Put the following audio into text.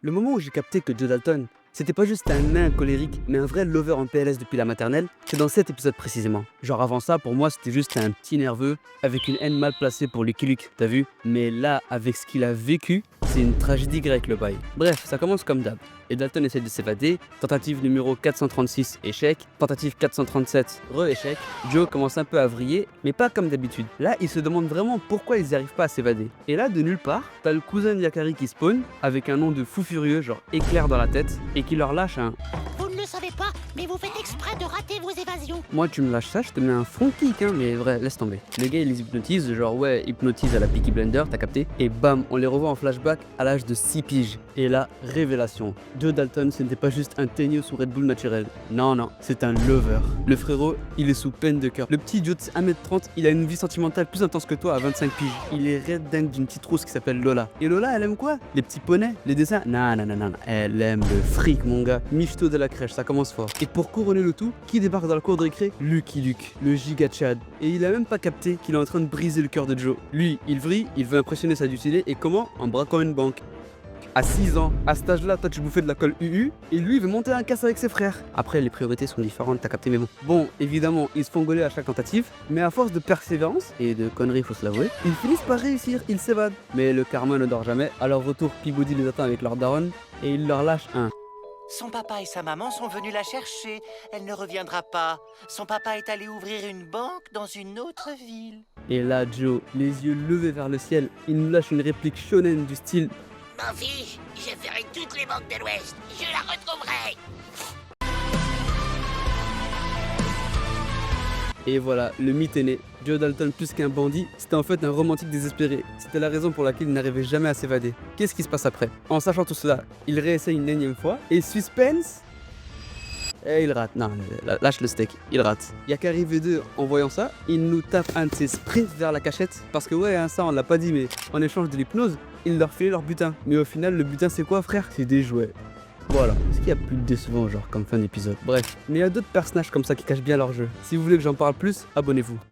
Le moment où j'ai capté que Joe Dalton, c'était pas juste un nain colérique, mais un vrai lover en PLS depuis la maternelle, c'est dans cet épisode précisément. Genre avant ça, pour moi, c'était juste un petit nerveux avec une haine mal placée pour Lucky Luke, t'as vu? Mais là, avec ce qu'il a vécu, c'est une tragédie grecque le bail. Bref, ça commence comme d'hab. Et Dalton essaie de s'évader, tentative numéro 436, échec, tentative 437, re-échec. Joe commence un peu à vriller, mais pas comme d'habitude. Là, il se demande vraiment pourquoi ils n'y arrivent pas à s'évader. Et là, de nulle part, t'as le cousin de Yakari qui spawn, avec un nom de fou furieux, genre éclair dans la tête, et qui leur lâche un Vous ne le savez pas, mais vous faites exprès de rater vos évasions. moi, tu me lâches ça, je te mets un front kick, hein, mais vrai, laisse tomber. Le gars, il les hypnotise, genre ouais, hypnotise à la Peaky Blender, t'as capté? Et bam, on les revoit en flashback à l'âge de 6 piges. Et là, révélation. Joe Dalton, ce n'était pas juste un teigneux sous Red Bull naturel. Non, non, c'est un lover. Le frérot, il est sous peine de cœur. Le petit Joe de 1m30, il a une vie sentimentale plus intense que toi à 25 piges. Il est red dingue d'une petite rousse qui s'appelle Lola. Et Lola, elle aime quoi? Les petits poneys? Les dessins? Non, non, non, non, non. Elle aime le fric, mon gars. Michto de la crèche, ça commence fort. Et pour couronner le tout, qui débarque dans la cour de récré? Lucky Luke, le giga Chad. Et il a même pas capté qu'il est en train de briser le cœur de Joe. Lui, il vrille, il veut impressionner sa dulcinée, et comment? En braquant une banque. À 6 ans, à cet âge-là, toi tu bouffais de la colle UU, et lui il veut monter un casse avec ses frères. Après, les priorités sont différentes, t'as capté, mais bon. Bon, évidemment, ils se font gauler à chaque tentative, mais à force de persévérance, et de conneries, faut se l'avouer, ils finissent par réussir, ils s'évadent. Mais le karma ne dort jamais, à leur retour, Peabody les attend avec leur daronne, et il leur lâche un. Son papa et sa maman sont venus la chercher. Elle ne reviendra pas. Son papa est allé ouvrir une banque dans une autre ville. Et là, Joe, les yeux levés vers le ciel, il nous lâche une réplique shonen du style M'en fiche, j'ai ferré toutes les banques de l'Ouest. Je la retrouverai. Et voilà, le mythe est né. Joe Dalton, plus qu'un bandit, c'était en fait un romantique désespéré. C'était la raison pour laquelle il n'arrivait jamais à s'évader. Qu'est-ce qui se passe après? En sachant tout cela, il réessaye une énième fois, et suspense. Et il rate. Non, lâche le steak, il rate. Yakari V2, en voyant ça, il nous tape un de ses sprints vers la cachette. Parce que ouais, hein, ça on l'a pas dit, mais en échange de l'hypnose, il leur filait leur butin. Mais au final, le butin c'est quoi, frère? C'est des jouets. Voilà, est-ce qu'il y a plus de décevant genre comme fin d'épisode? Bref, mais il y a d'autres personnages comme ça qui cachent bien leur jeu. Si vous voulez que j'en parle plus, abonnez-vous.